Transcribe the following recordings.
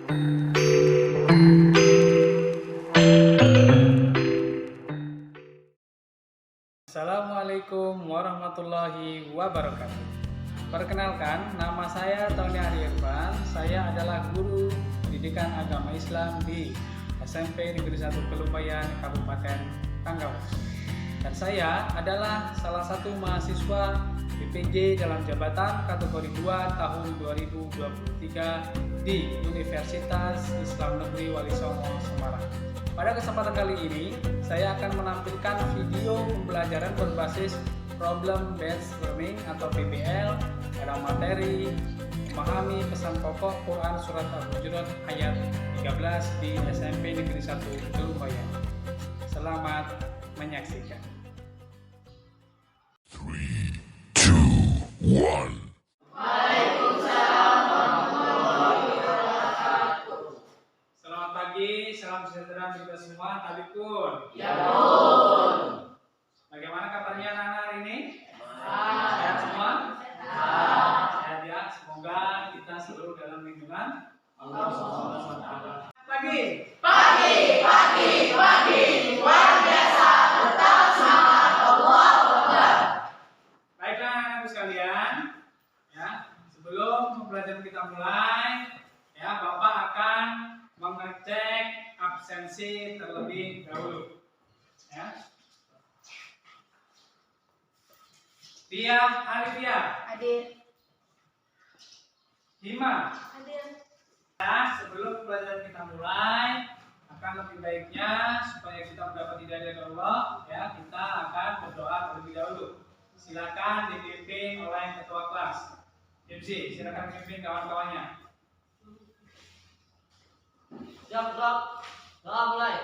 Assalamualaikum warahmatullahi wabarakatuh. Perkenalkan, nama saya Tony Ariirfan. Saya adalah guru pendidikan agama Islam di SMP Negeri 1 Pelumpaian, Kabupaten Tanggamus. Dan saya adalah salah satu mahasiswa BPJ dalam jabatan kategori 2 tahun 2023 di Universitas Islam Negeri Wali Songo, Semarang. Pada kesempatan kali ini, saya akan menampilkan video pembelajaran berbasis Problem Based Learning atau PBL pada materi memahami pesan pokok Quran Surat Al-Hujurat ayat 13 di SMP Negeri 1 Pelumpaian. Selamat menyaksikan. 3, 2, 1. Selamat pagi, salam sejahtera kita semua. Tabikun. Ya, Bun. Bagaimana kabarnya anak-anak hari ini? Sehat. Sehat semua? Sehat. Sehat ya. Semoga kita selalu dalam lindungan Allah Subhanahu wa taala. Pagi. Pagi. Luar biasa. Tetap semangat. Allahu Akbar. Baiklah anak-anakku sekalian, ya, sebelum pembelajaran kita mulai, ya, Bapak akan mengecek absensi terlebih dahulu. Ya. Dia, Alifia, Hadir. Hima. Hadir. Ya, sebelum pembelajaran kita mulai, akan lebih baiknya supaya kita mendapat hidayah dari Allah, ya, kita akan berdoa terlebih dahulu. Silakan dipimpin oleh ketua kelas. MC, silakan pimpin kawan-kawannya. Siap, doa mulai.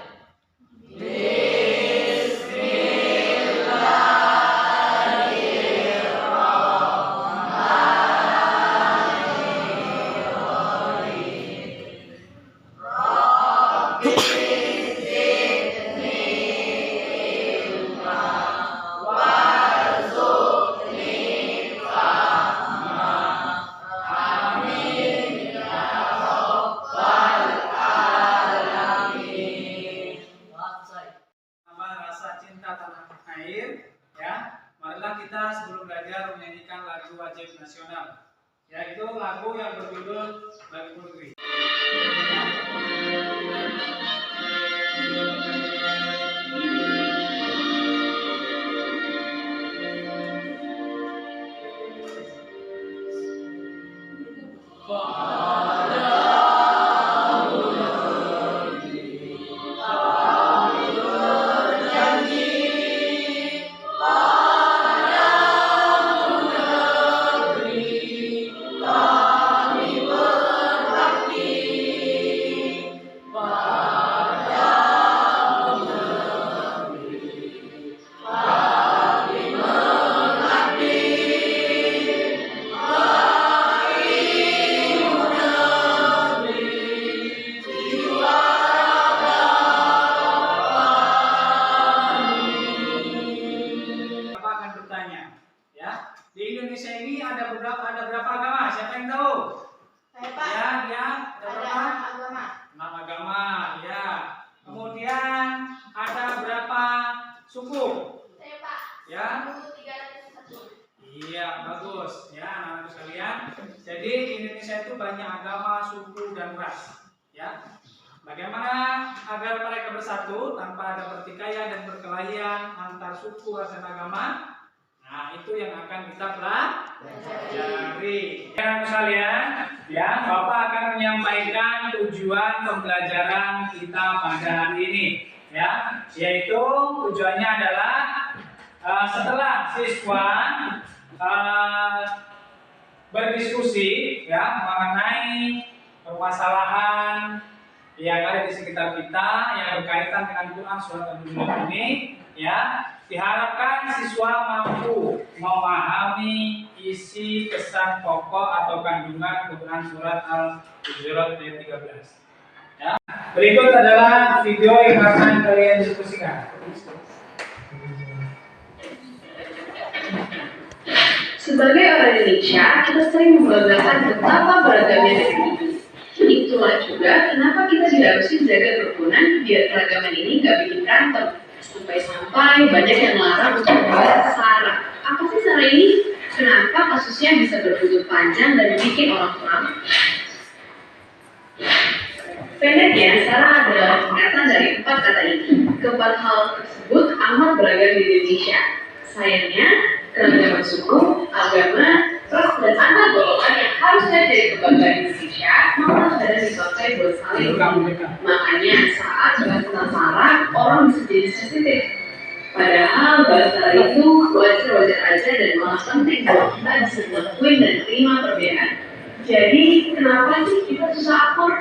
Nama rasa cinta tanah air, ya. Marilah kita sebelum belajar menyanyikan lagu wajib nasional, yaitu lagu yang berjudul Lagu Negeri. Bapak akan bertanya, ya. Di Indonesia ini ada berapa agama? Siapa yang tahu? Saya, Pak. Ya, dia ada Ada berapa? 6 agama. 6 agama, ya. Kemudian ada berapa suku? Saya, Pak. Ya. 301. Iya, bagus. Ya, anak-anak sekalian. Jadi di Indonesia itu banyak agama, suku dan ras, ya. Bagaimana agar mereka bersatu tanpa ada pertikaian dan perkelahian antar suku, ras dan agama? Nah, itu yang akan kita pelajari. Ya, sekalian, ya, Bapak akan menyampaikan tujuan pembelajaran kita pada hari ini, ya, yaitu tujuannya adalah setelah siswa berdiskusi, ya, mengenai permasalahan yang ada di sekitar kita yang berkaitan dengan Quran Surat Al-Hujurat ini, ya, diharapkan siswa mampu memahami isi pesan pokok atau kandungan Quran Surat Al-Hujurat ayat 13. Ya. Berikut adalah video yang akan kalian diskusikan. Sebagai orang Indonesia, kita sering membanggakan betapa beragamnya negeri. Itulah juga juga kenapa kita tidak harus jaga kerukunan biar keragaman ini nggak bikin berantem. Sampai-sampai banyak yang melarang untuk membahas SARA. Apa sih SARA ini? Kenapa kasusnya bisa berbuntut panjang dan bikin orang perang? Pendeknya, SARA adalah singkatan dari 4 kata ini. Keempat hal tersebut amat beragam di Indonesia. Sayangnya, keragaman suku, agama, ras, dan antar golongan yang harusnya jadi kebanggaan Indonesia malah kadang dipakai buat saling membunuh. Makanya saat bahas tentang SARA, orang bisa jadi sensitif. Padahal bahas SARA itu wajar-wajar aja dan malah penting kalau kita bisa melakukan dan terima perbedaan. Jadi, kenapa sih kita susah akur?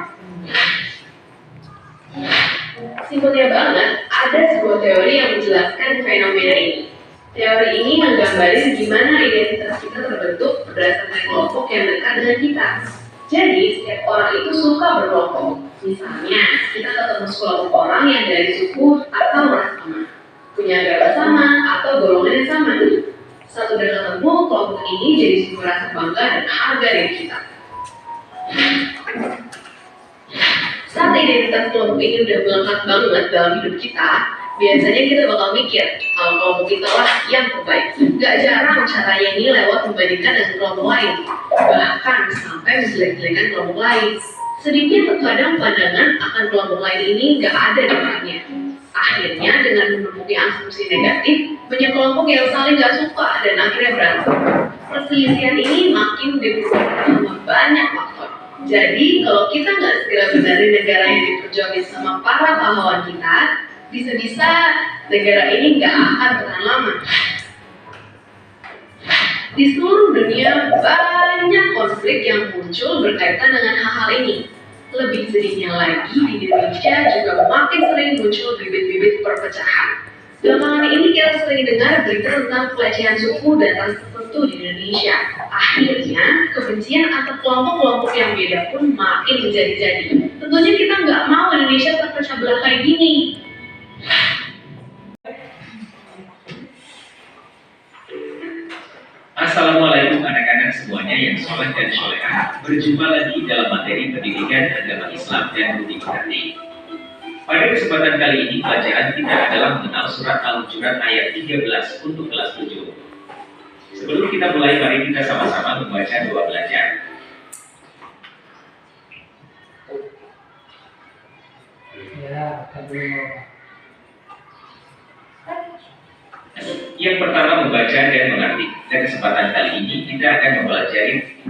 Simpelnya banget, ada sebuah teori yang menjelaskan fenomena ini. Teori ini menggambarin gimana identitas kita terbentuk berdasarkan kelompok yang dekat dengan kita. Jadi, setiap orang itu suka berkelompok. Misalnya, kita ketemu sekelompok orang yang dari suku atau ras sama, punya agama sama, atau golongan yang sama. Satu udah ketemu, kelompok ini jadi sumber rasa bangga dan harga diri kita. Saat identitas kelompok ini udah melekat banget dalam hidup kita, biasanya kita bakal mikir kalau kelompok kita lah yang terbaik. Gak jarang caranya ini lewat membandingkan dengan kelompok lain, bahkan sampai menjelek-jelekan kelompok lain. Sedikit terkadang pandangan akan kelompok lain ini gak ada dampaknya. Akhirnya dengan menemukan asumsi negatif, banyak kelompok yang saling gak suka dan akhirnya berantem. Perselisihan ini makin diperkuat sama banyak faktor. Jadi, kalau kita nggak segera benarin negara yang diperjuangin sama para pahlawan kita, bisa-bisa negara ini nggak akan bertahan lama. Di seluruh dunia, banyak konflik yang muncul berkaitan dengan hal-hal ini. Lebih sedihnya lagi, di Indonesia juga makin sering muncul bibit-bibit perpecahan. Belakangan ini kita sering dengar berita tentang pelecehan suku dan ras tertentu di Indonesia. Akhirnya, kebencian antar kelompok-kelompok yang beda pun makin menjadi-jadi. Tentunya kita nggak mau Indonesia terpecah belah kayak gini. Assalamualaikum anak-anak semuanya yang soleh dan solehah. Berjumpa lagi dalam materi pendidikan agama Islam dan budi pekerti. Pada kesempatan kali ini, bacaan kita adalah mengenal surat Al-Hujurat ayat 13 untuk kelas 7. Sebelum kita mulai, mari kita sama-sama membaca doa belajar. Yang pertama membaca dan mengerti. Pada kesempatan kali ini, kita akan mempelajari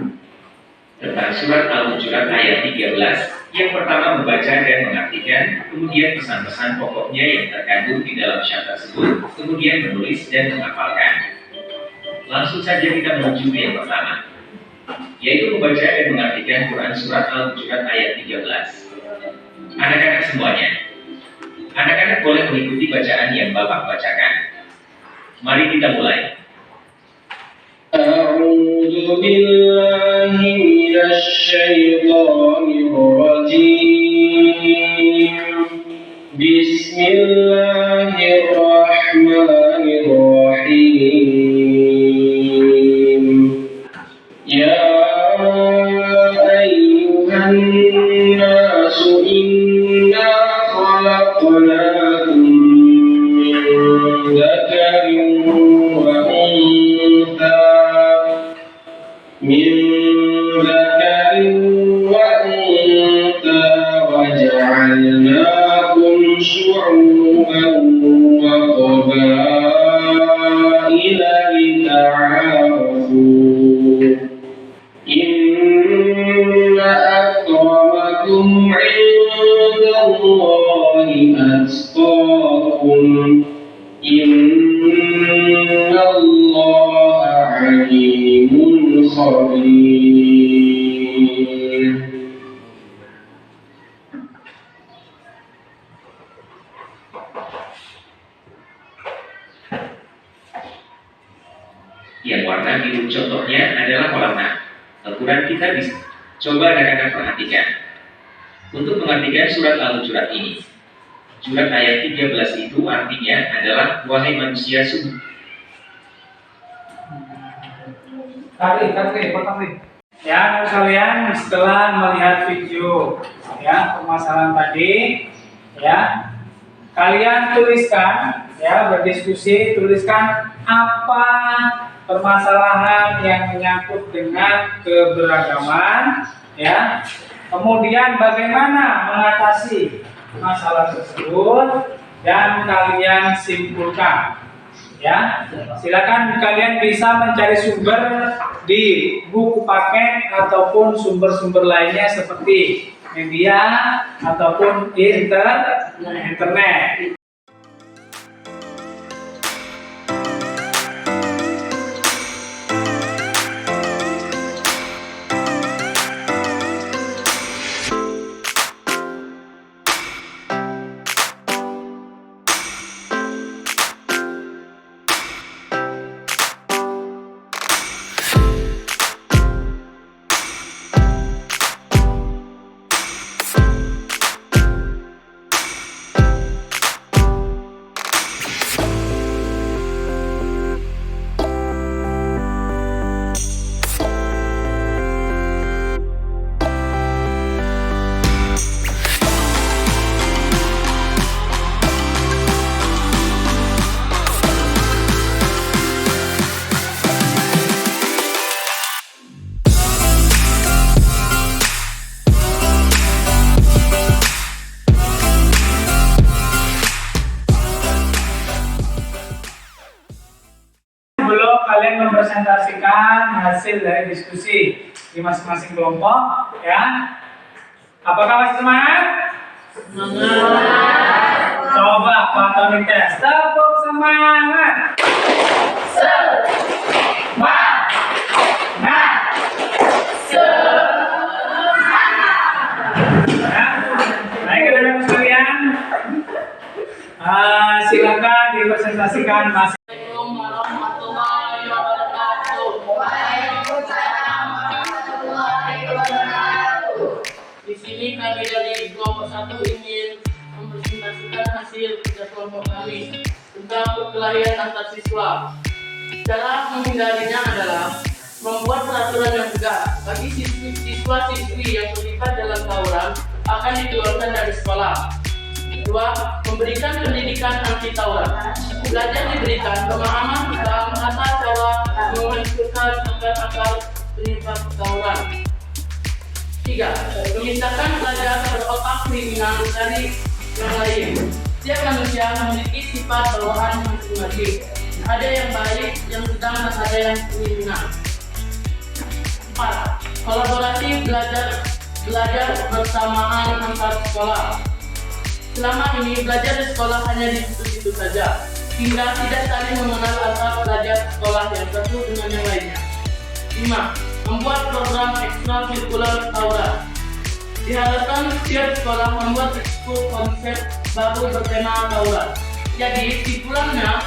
tentang surat Al-Hujurat ayat 13. Yang pertama membaca dan mengartikan, kemudian pesan-pesan pokoknya yang terkandung di dalam syarat tersebut, kemudian menulis dan menghafalkan. Langsung saja kita menuju ke yang pertama, yaitu membaca dan mengartikan Quran surat Al-Hujurat ayat 13. Anak-anak semuanya, anak-anak boleh mengikuti bacaan yang Bapak bacakan. Mari kita mulai. أعوذ بالله من الشيطان الرجيم بسم الله الرحمن الرحيم يا أيها الناس إنا خلقناكم من ذكر وأنثى وجعلناكم شعوبا وقبائل لتعارفوا إن أكرمكم عند الله أتقاكم إن الله عليم خبير. Yang warna biru contohnya adalah warna. Al-Quran kita bisa. Coba anak-anak perhatikan. Untuk mengartikan surat Al-Hujurat ini, surat ayat 13 itu artinya adalah wahai manusia sungguh. Potong. Ya, sekalian setelah melihat video ya permasalahan tadi, ya. Kalian tuliskan, ya, berdiskusi, tuliskan apa permasalahan yang menyangkut dengan keberagaman, ya. Kemudian bagaimana mengatasi masalah tersebut dan kalian simpulkan, ya. Silakan kalian bisa mencari sumber di buku paket ataupun sumber-sumber lainnya seperti media ataupun internet. Sebelum kalian mempresentasikan hasil dari diskusi di masing-masing kelompok, ya. Apakah masih semangat? Semangat. Coba Pak Tony tes. Tepuk semangat. Semangat. Ya. Baik, teman-teman sekalian. Silakan dipresentasikan masing. Assalamualaikum warahmatullahi wabarakatuh. Waalaikumsalam warahmatullahi wabarakatuh. Di sini kami dari kelompok 1 ingin mempresentasikan hasil kerja kelompok kami tentang perkelahian antar siswa. Cara menghindarinya adalah membuat peraturan yang tegas bagi siswa-siswi yang terlibat dalam tawuran akan dikeluarkan dari sekolah. 2. Memberikan pendidikan anti tawuran. Belajar diberikan pemahaman tentang tata cara menghancurkan akar-akar penyebab tawuran. 3. Memisahkan pelajar berotak kriminal dari yang lain. Setiap manusia memiliki sifat bawaan masing-masing. Ada yang baik, yang sedang, dan ada yang kriminal. 4. Kolaborasi belajar bersamaan antar sekolah. Selama ini belajar di sekolah hanya di situ-situ saja, hingga tidak saling mengenal antar pelajar sekolah yang satu dengan yang lainnya. 5. Membuat program ekstrakurikuler tawuran. Diharapkan setiap sekolah membuat konsep baru bertema tawuran. Jadi kesimpulannya,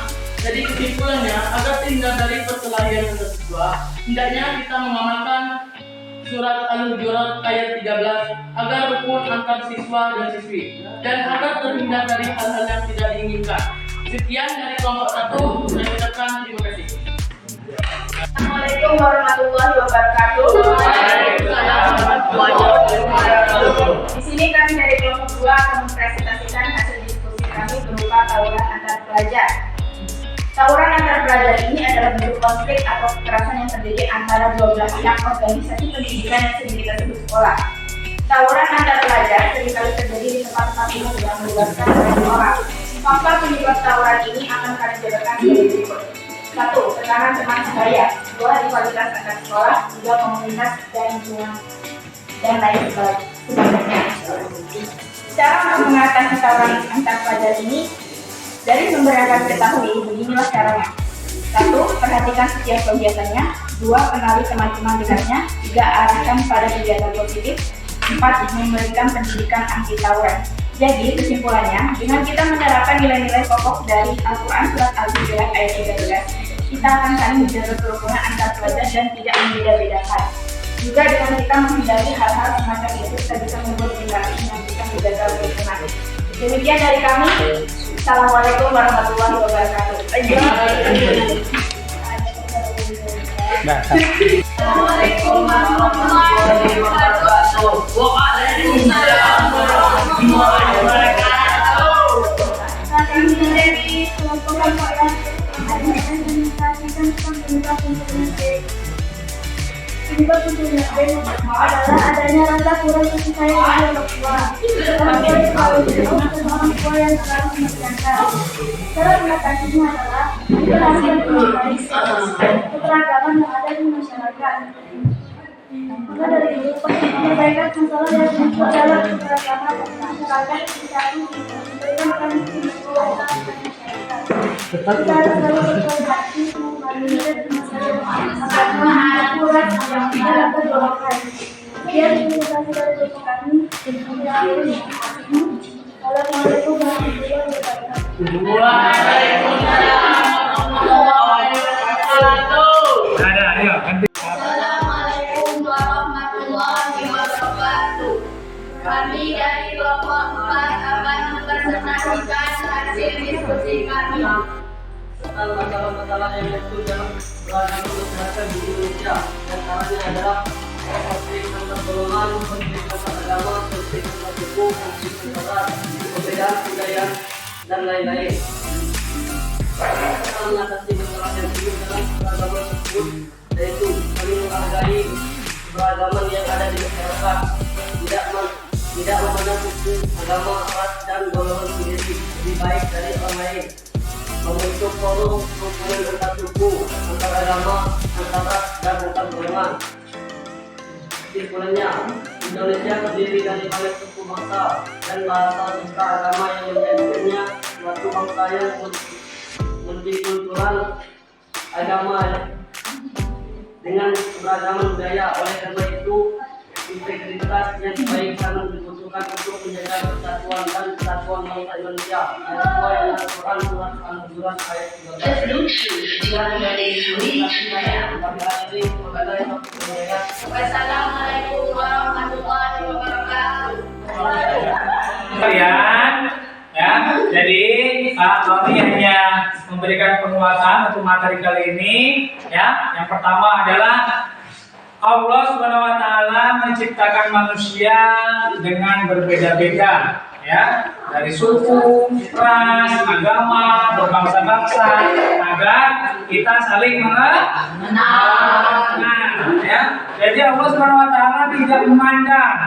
agar terhindar dari perkelahian antar siswa, hendaknya kita mengamalkan Surat Al-Hujurat ayat 13 agar rukun antar siswa dan siswi dan agar terhindar dari hal-hal yang tidak diinginkan. Sekian dari kelompok 1, saya ucapkan terima kasih. Assalamualaikum warahmatullahi wabarakatuh. Waalaikumsalam warahmatullahi wabarakatuh. Di sini kami dari kelompok 2 akan mempresentasikan hasil diskusi kami berupa tawuran antar pelajar. Tawuran antar pelajar ini adalah bentuk konflik atau kekerasan yang terjadi antara dua belah pihak organisasi pendidikan yang sering kita sebut sekolah. Tawuran antar pelajar seringkali terjadi di tempat-tempat umum yang melibatkan banyak orang. Faktor penyebab tawuran ini akan kami jabarkan sebagai berikut. 1. Tekanan teman sebaya. 2. Rivalitas antar sekolah. 3. Komunitas dan lingkungan dan lain sebagainya. Cara untuk mengatasi tawuran antar pelajar ini dari sumber yang kami ketahui, beginilah caranya. 1. Perhatikan setiap kegiatannya. 2. Kenali teman-teman dekatnya. 3. Arahkan pada kegiatan positif. 4. Memberikan pendidikan anti tawuran. Jadi kesimpulannya, dengan kita menerapkan nilai-nilai pokok dari Al-Quran Surat Al-Hujurat ayat 13, kita akan saling menjaga kerukunan antar pelajar dan tidak membeda-bedakan. Juga dengan kita menghindari hal-hal semacam itu, kita bisa membuat generasi yang bisa menjaga kerukunan. Demikian dari kami. Assalamualaikum warahmatullahi wabarakatuh. Assalamualaikum warahmatullahi wabarakatuh. Waalaikumsalam. warahmatullahi wabarakatuh. Kami dari kelompok rakyat administrasikan pemerintah untuk penyebab munculnya adalah adanya rasa kurang kasih sayang dari orang tua. Orang tua selalu berdoa orang tua yang selalu mengerjakan. Cara mengatasinya adalah menjelaskan keberagaman yang ada di masyarakat. Maka dari itu, perbaikan masalah yang muncul dalam keberagaman masyarakat kita harus memberikan masyarakat. Kita harus selalu berkoordinasi mengalir masalah aturan yang dalam perjuangan. Biar komunikasi dari grup kami Assalamualaikum warahmatullahi wabarakatuh. Waalaikumsalam warahmatullahi wabarakatuh. Ada, ayo ganti. Assalamualaikum warahmatullahi wabarakatuh. Kami dari kelompok 4 akan mempresentasikan hasil diskusi kami. Tentang masalah-masalah yang muncul dalam beragam kesehatan di Indonesia. Di antaranya adalah konflik antar golongan, konflik antar agama, konflik antar suku, konflik antar ras, perbedaan budaya, dan lain-lain. Kita mengatasi masalah yang muncul dalam beragama tersebut, yaitu saling menghargai keberagaman yang ada di masyarakat, tidak memandang suku, agama, ras, dan golongan sendiri lebih baik dari orang lain. Membentuk forum hubungan antar suku, antar agama, antar ras, dan antar golongan. Kesimpulannya, Indonesia terdiri dari banyak suku bangsa dan bahasa serta agama yang menjadikannya suatu bangsa yang multikultural agama dengan keberagaman budaya. Oleh karena itu, integritas yang baik sangat dibutuhkan untuk menjaga persatuan dan kesatuan bangsa Indonesia. Ayat 2 yang Al-Quran surat Al-Hujurat ayat 13. Wassalamualaikum warahmatullahi wabarakatuh. Kalian ya, jadi Pak Tony hanya memberikan penguatan untuk materi kali ini ya. Yang pertama adalah Allah Subhanahu wa taala menciptakan manusia dengan berbeda-beda ya, dari suku, ras, agama, berbangsa-bangsa agar kita saling mengenal ya. Jadi Allah Subhanahu wa taala tidak memandang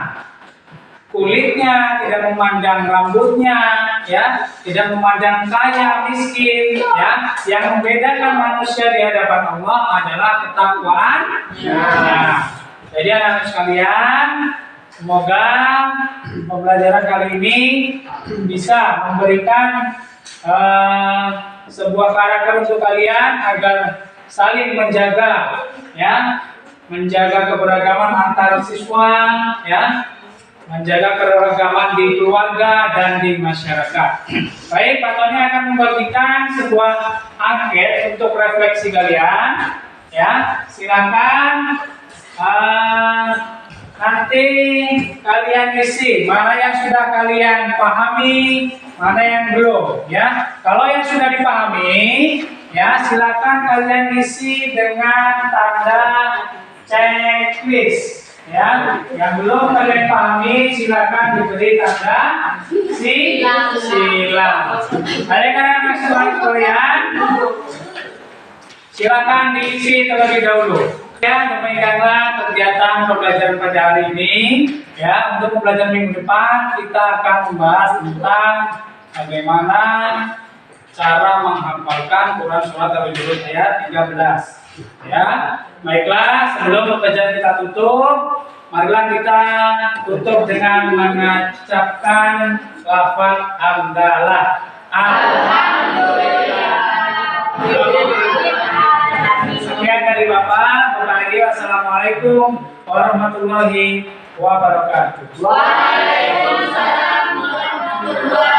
kulitnya, tidak memandang rambutnya, ya, tidak memandang kaya, miskin, ya. Yang membedakan manusia di hadapan Allah adalah ketakwaan. Ya. Jadi anak-anak sekalian, semoga pembelajaran kali ini bisa memberikan sebuah karakter untuk kalian agar saling menjaga, ya, menjaga keberagaman antar siswa, ya. Menjaga keragaman di keluarga dan di masyarakat. Baik, Pak Tony akan membagikan sebuah angket untuk refleksi kalian. Ya, silakan nanti kalian isi mana yang sudah kalian pahami, mana yang belum. Ya, kalau yang sudah dipahami, ya silakan kalian isi dengan tanda checklist. Ya, yang belum kalian pahami silakan diberi tanda silang. Baik anak-anak sekalian, silakan diisi terlebih dahulu. Ya, demikianlah kegiatan pembelajaran pada hari ini. Ya, untuk pembelajaran minggu depan kita akan membahas tentang bagaimana cara menghafalkan Quran surat Al-Hujurat ayat 13. Ya, baiklah, sebelum pembelajaran kita tutup, marilah kita tutup dengan mengucapkan lafaz hamdalah. Alhamdulillah. Sekian dari Bapak. Wassalamualaikum warahmatullahi wabarakatuh. Waalaikumsalam warahmatullahi